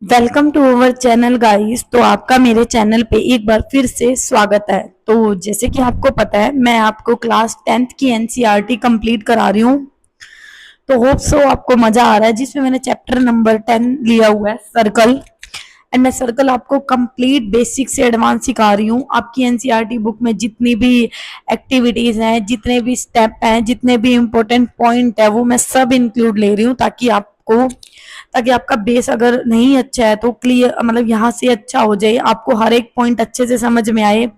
Welcome to our channel guys. तो आपका मेरे चैनल पे एक बार फिर से स्वागत है। तो जैसे कि आपको पता है मैं आपको क्लास 10th की एनसीईआरटी कंप्लीट करा रही हूँ। तो होप सो आपको मजा आ रहा है, जिसमें मैंने चैप्टर नंबर 10 लिया हुआ है सर्कल। एंड मैं सर्कल आपको कंप्लीट बेसिक से एडवांस सिखा रही हूँ। आपकी एनसीईआरटी बुक में जितनी भी एक्टिविटीज हैं, जितने भी स्टेप हैं, जितने भी इंपॉर्टेंट पॉइंट है, वो मैं सब इंक्लूड ले रही हूँ ताकि आपका बेस अगर नहीं अच्छा है तो क्लियर, मतलब यहाँ से अच्छा हो जाए, आपको हर एक पॉइंट अच्छे से समझ में आए।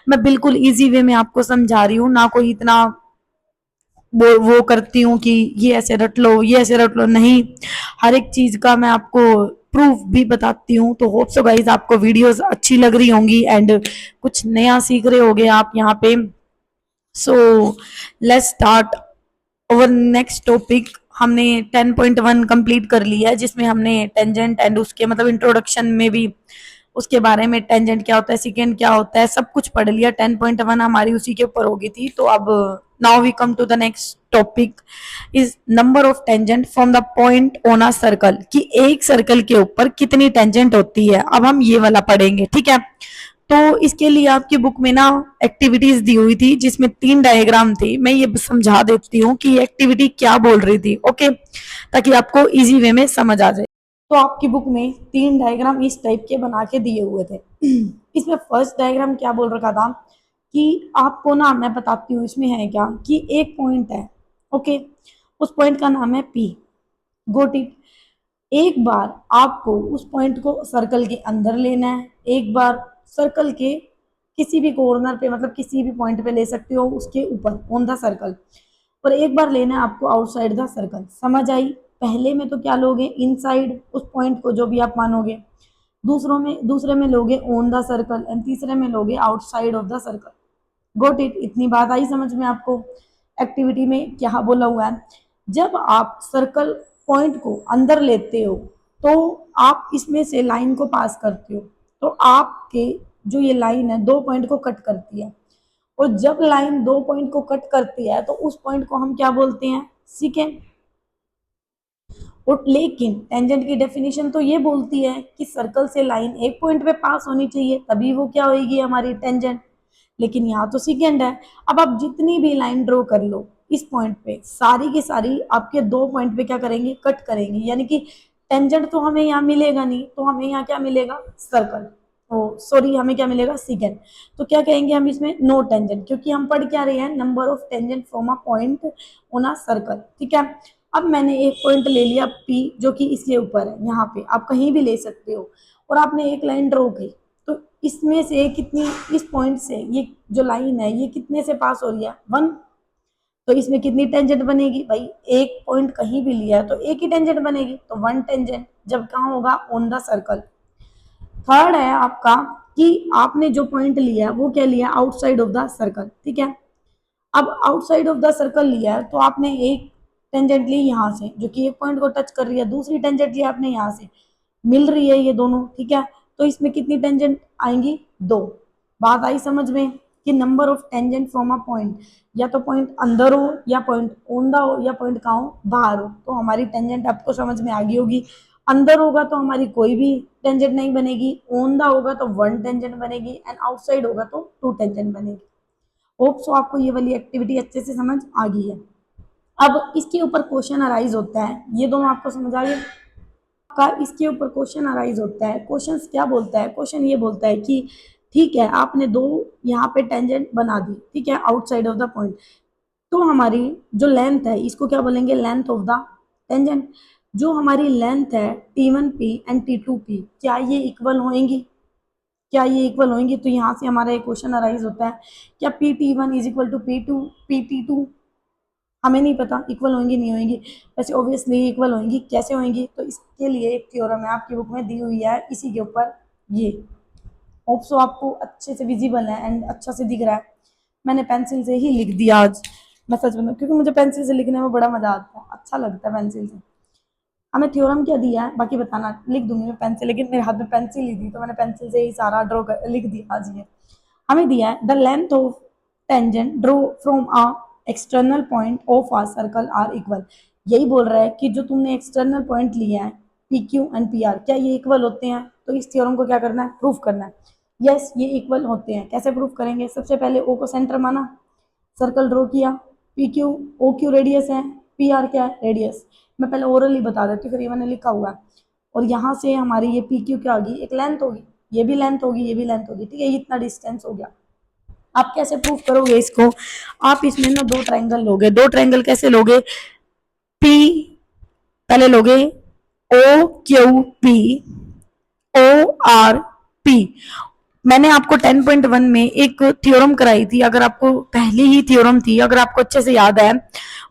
मैं बिल्कुल इजी वे में आपको समझा रही हूँ, ना कोई इतना वो करती हूँ कि ये ऐसे रट लो, ये ऐसे रट लो, नहीं। हर एक चीज का मैं आपको प्रूफ भी बताती हूँ। तो होप सो गाइज आपको वीडियोस अच्छी लग रही होंगी एंड कुछ नया सीख रहे होगे आप यहाँ पे। So let's start over next topic. हमने 10.1 कंप्लीट कर लिया है, जिसमें हमने टेंजेंट एंड उसके मतलब इंट्रोडक्शन में भी उसके बारे में, टेंजेंट क्या होता है, सेकेंड क्या होता है, सब कुछ पढ़ लिया। 10.1 हमारी उसी के ऊपर होगी थी। तो अब now we come to the next topic is number of tangent from the point on a circle, कि एक सर्कल के ऊपर कितनी टेंजेंट होती है। अब हम ये वाला पढ़ेंगे, ठीक है। तो इसके लिए आपकी बुक में ना एक्टिविटीज दी हुई थी, जिसमें 3 डायग्राम थी। मैं ये समझा देती हूँ कि एक्टिविटी क्या बोल रही थी, ओके, ताकि आपको इजी वे में समझ आ जाए। तो आपकी बुक में 3 डायग्राम इस टाइप के बना के दिए हुए थे। इसमें फर्स्ट डायग्राम क्या बोल रखा था कि आपको ना, मैं बताती हूँ इसमें है क्या, कि एक पॉइंट है, ओके, उस पॉइंट का नाम है पी। Got it. एक बार आपको उस पॉइंट को सर्कल के अंदर लेना है, एक बार सर्कल के किसी भी कॉर्नर पे, मतलब किसी भी पॉइंट पे ले सकते हो, उसके ऊपर ऑन द सर्कल। और एक बार लेना है आपको आउटसाइड द सर्कल। समझ आई? पहले में तो क्या लोगे, इनसाइड उस पॉइंट को, जो भी आप मानोगे। दूसरे में लोगे ऑन द सर्कल एंड तीसरे में लोगे outside of the circle. Got it. इतनी बात आई समझ में आपको? एक्टिविटी में क्या बोला हुआ है, जब आप सर्कल पॉइंट को अंदर लेते हो तो आप इसमें से लाइन को पास करते हो, तो आपके जो ये लाइन है 2 पॉइंट को कट करती है। और जब लाइन 2 पॉइंट को कट करती है तो उस पॉइंट को हम क्या बोलते हैं, सीकेंड। और लेकिन टेंजेंट की डेफिनेशन तो ये बोलती है कि सर्कल से लाइन एक पॉइंट पे पास होनी चाहिए, तभी वो क्या होगी, हमारी टेंजेंट। लेकिन यहाँ तो सेकेंड है। अब आप जितनी भी लाइन ड्रॉ कर लो इस पॉइंट पे, सारी की सारी आपके 2 पॉइंट पे क्या करेंगे, कट करेंगे, यानी कि टेंजेंट तो हमें यहाँ मिलेगा नहीं, तो हमें यहाँ क्या मिलेगा, सर्कल। ओ सॉरी, हमें क्या मिलेगा, सेकेंड। तो क्या कहेंगे हम इसमें, नो टेंजेंट, क्योंकि हम पढ़ क्या रहे हैं, number of tangent from a point on a circle, ठीक है। अब मैंने एक पॉइंट ले लिया पी, जो कि इसके ऊपर है, यहाँ पे आप कहीं भी ले सकते हो, और आपने एक लाइन ड्रॉ की। तो इसमें से कितनी, इस पॉइंट से ये जो लाइन है ये कितने से पास हो रही है, 1। तो इसमें कितनी टेंजेंट बनेगी भाई, एक पॉइंट कहीं भी लिया है तो एक ही टेंजेंट बनेगी, तो 1 टेंजेंट। जब कहाँ होगा, ऑन द सर्कल। थर्ड है आपका कि आपने जो पॉइंट लिया है वो क्या लिया, आउटसाइड ऑफ द सर्कल, ठीक है। अब आउटसाइड ऑफ द सर्कल लिया है तो आपने एक टेंजेंट ली यहाँ से, जो कि एक पॉइंट को टच कर रही है, दूसरी टेंजेंट ली आपने यहाँ से, मिल रही है ये दोनों, ठीक है। तो इसमें कितनी टेंजेंट आएंगी, 2। बात आई समझ में, कि number of tangent from a point, या तो पॉइंट अंदर हो, या पॉइंट ऑन द हो, या पॉइंट कहाँ हो, बाहर हो। तो हमारी टेंजेंट आपको समझ में आ गई होगी। अंदर होगा तो हमारी कोई भी टेंजेंट नहीं बनेगी, ऑन द होगा तो 1 टेंजेंट बनेगी, एंड आउटसाइड होगा तो 2 टेंजेंट बनेगी। होप सो आपको ये वाली एक्टिविटी अच्छे से समझ आ गई है। अब इसके ऊपर क्वेश्चन अराइज होता है, ये दोनों आपको समझ आ गए का। इसके ऊपर क्वेश्चन अराइज होता है। क्वेश्चन क्या बोलता है, क्वेश्चन ये बोलता है कि ठीक है, आपने 2 यहाँ पे टेंजेंट बना दी, ठीक है, आउटसाइड ऑफ द पॉइंट। तो हमारी जो लेंथ है, इसको क्या बोलेंगे, लेंथ ऑफ द टेंजेंट। जो हमारी लेंथ है T1P एंड T2P, क्या ये इक्वल होंगी, क्या ये इक्वल होंगी। तो यहाँ से हमारा एक क्वेश्चन अराइज होता है, क्या PT1 is equal to PT2। हमें नहीं पता इक्वल होंगी नहीं होंगी, वैसे ऑब्वियसली इक्वल होंगी। कैसे होंगी, तो इसके लिए एक थ्योरम है आपकी बुक में दी हुई है, इसी के ऊपर ये। होप सो आपको अच्छे से विजिबल है एंड अच्छा से दिख रहा है। मैंने पेंसिल से ही लिख दिया आज, मैं सच बताऊं, क्योंकि मुझे पेंसिल से लिखने में बड़ा मजा आता है, अच्छा लगता है पेंसिल से। हमें थ्योरम क्या दिया है बाकी बताना, लिख दूंगी मैं पेन से, लेकिन मेरे हाथ में पेंसिल ही थी तो मैंने पेंसिल से ही सारा ड्रॉ कर लिख दिया आज ये। हमें दिया है the length of tangent draw from a external point of a circle are equal. यही बोल रहा है कि जो तुमने एक्सटर्नल पॉइंट लिया है, P Q and P R, क्या ये इक्वल होते हैं? तो इस थ्योरम को क्या करना है? प्रूफ करना है। यस, ये इक्वल होते हैं। कैसे प्रूफ करेंगे? सबसे पहले ओ को सेंटर माना, सर्कल ड्रॉ किया, P Q, O Q radius है, पी आर क्या है? रेडियस। मैं पहले ओरली बता देती हूँ, फिर ये मैंने लिखा हुआ है। और यहाँ से हमारी ये पी क्यू क्या होगी? एक लेंथ होगी, ये भी लेंथ होगी, ये भी लेंथ होगी, ठीक है, इतना डिस्टेंस हो गया। आप कैसे प्रूफ करोगे इसको? आप इसमें ना दो ट्रायंगल लोगे। दो ट्रायंगल कैसे लोगे? पी पहले लोगे O Q P, O R P. मैंने आपको 10.1 में एक थ्योरम कराई थी, अगर आपको पहली ही थ्योरम थी, अगर आपको अच्छे से याद है,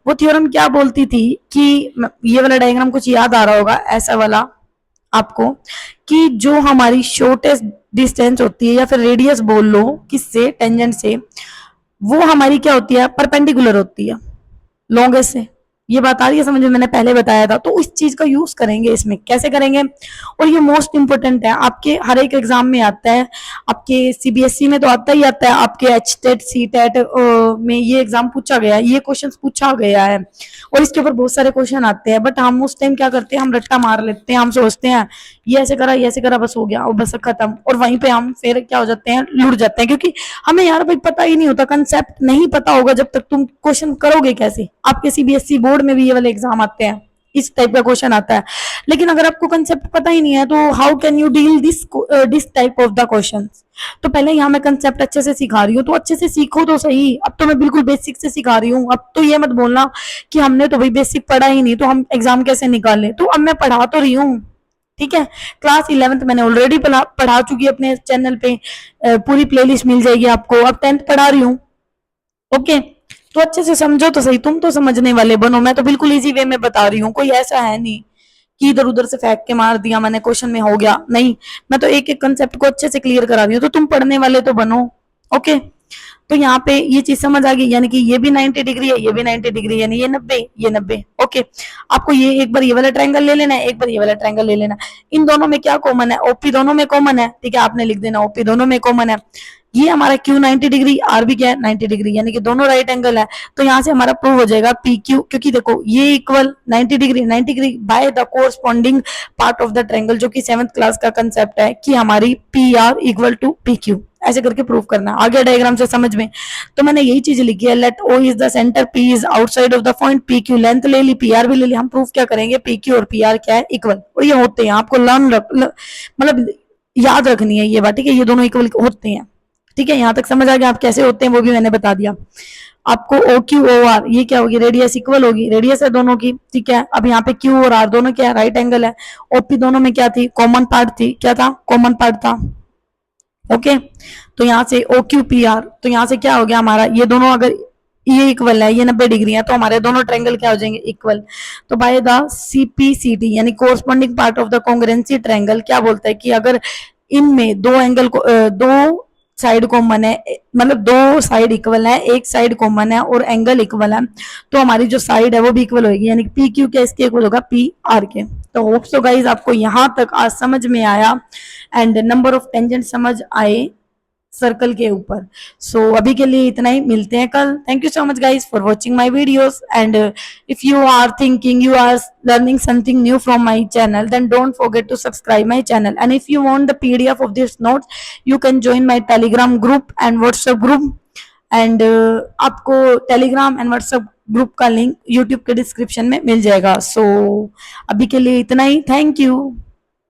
वो थ्योरम क्या बोलती थी कि ये वाला डायग्राम कुछ याद आ रहा होगा, ऐसा वाला आपको, कि जो हमारी शॉर्टेस्ट डिस्टेंस होती है या फिर रेडियस बोल लो, किससे? टेंजेंट से, वो हमारी क्या होती है? परपेंडिकुलर होती है लॉन्गेस्ट से। ये बात आ रही है समझ में? मैंने पहले बताया था। तो इस चीज का यूज करेंगे इसमें। कैसे करेंगे? और ये मोस्ट इंपोर्टेंट है, आपके हर एक एग्जाम में आता है, आपके सीबीएसई में तो आता ही आता है, आपके एच टेट सी टेट में ये एग्जाम पूछा गया है, ये क्वेश्चन पूछा गया है, और इसके ऊपर बहुत सारे क्वेश्चन आते हैं। बट हम उस टाइम क्या करते हैं? हम रट्टा मार लेते हैं, हम सोचते हैं ये ऐसे करा, ये ऐसे करा, बस हो गया और बस खत्म। और वहीं पे हम फिर क्या हो जाते हैं? लुट जाते हैं, क्योंकि हमें यार भाई पता ही नहीं होता, कंसेप्ट नहीं पता होगा जब तक तुम क्वेश्चन करोगे कैसे? आपके सीबीएसई बोर्ड में भी ये वाले एग्जाम आते हैं, इस टाइप का क्वेश्चन आता है। लेकिन अगर आपको कंसेप्ट पता ही नहीं है, तो how can you deal this type of the question? तो पहले यहाँ मैं कंसेप्ट अच्छे से सिखा रही हूँ, तो अच्छे से सीखो तो सही। अब तो मैं बिल्कुल बेसिक से सिखा रही हूँ। अब तो ये मत बोलना कि हमने तो भाई बेसिक पढ़ा ही नहीं, तो हम एग्जाम कैसे निकालें? तो अब मैं पढ़ा तो रही हूँ, ठीक है। क्लास 11th मैंने ऑलरेडी पढ़ा चुकी है अपने चैनल पे, पूरी प्लेलिस्ट मिल जाएगी आपको। अब 10th पढ़ा रही हूँ, ओके। तो अच्छे से समझो तो सही, तुम तो समझने वाले बनो। मैं तो बिल्कुल इजी वे में बता रही हूँ, कोई ऐसा है नहीं कि इधर उधर से फेंक के मार दिया मैंने, क्वेश्चन में हो गया, नहीं। मैं तो एक एक कंसेप्ट को अच्छे से क्लियर करा रही हूँ, तो तुम पढ़ने वाले तो बनो, ओके। तो यहाँ पे ये चीज समझ आ गई, यानी कि ये भी 90 डिग्री है, ये भी 90 डिग्री, यानी ये 90, ये 90, ओके। आपको ये एक बार ये वाला ट्रायंगल ले लेना है, एक बार ये वाला ट्रायंगल ले लेना है। इन दोनों में क्या कॉमन है? ओपी दोनों में कॉमन है, ठीक है, आपने लिख देना ओपी दोनों में कॉमन है। ये हमारा क्यू 90 डिग्री, आर भी क्या है? 90 डिग्री, यानी कि दोनों राइट एंगल है। तो यहाँ से हमारा प्रूव हो जाएगा पी क्यू, क्योंकि देखो ये equal 90 degree, 90 degree by the corresponding part of the triangle, जो कि 7th क्लास का कंसेप्ट है कि हमारी P R equal to P Q. ऐसे करके प्रूव करना है। आगे डायग्राम से समझ में। तो मैंने यही चीज लिखी है, let O is the centre, P is outside of the point, P Q length ले ली, पी आर भी ले ली। हम प्रूफ क्या करेंगे? पी क्यू और पी आर क्या है? इक्वल। और ये होते हैं, आपको मतलब याद रखनी है ये बात, ठीक है। ये दोनों इक्वल होते हैं, ठीक है। यहाँ तक समझ आ गया? आप कैसे होते हैं वो भी मैंने बता दिया आपको। ओ क्यू ओ आर, ये क्या होगी? रेडियस इक्वल होगी, रेडियस है दोनों की, ठीक है। अब यहाँ पे क्यू और आर दोनों क्या है? राइट एंगल है। ओपी दोनों में क्या थी? कॉमन पार्ट थी। क्या था? कॉमन पार्ट था, ओके। तो यहाँ से ओ क्यू पी आर, तो यहाँ से क्या हो गया हमारा? ये दोनों अगर ये इक्वल है, ये 90 डिग्री है, तो हमारे दोनों ट्रायंगल क्या हो जाएंगे? इक्वल। तो बाय द सीपीसीटी, यानी corresponding part of the congruency triangle, क्या बोलता है कि अगर इनमें दो एंगल को दो साइड कॉमन है, मतलब दो साइड इक्वल है, एक साइड कॉमन है और एंगल इक्वल है, तो हमारी जो साइड है वो भी इक्वल होगी, यानी पी क्यू के इसके इक्वल होगा पी आर के। तो होप सो गाइज आपको यहाँ तक आज समझ में आया एंड नंबर ऑफ टेंजेंट समझ आए सर्कल के ऊपर। सो अभी के लिए इतना ही, मिलते हैं कल। Thank you so much guys for watching my videos and if you are thinking you are learning something new from my channel, then don't forget to subscribe my channel, and if you want the PDF of this notes, you can join my Telegram group and WhatsApp group, and आपको Telegram and WhatsApp group का link YouTube के description में मिल जाएगा। सो अभी के लिए इतना ही, thank you.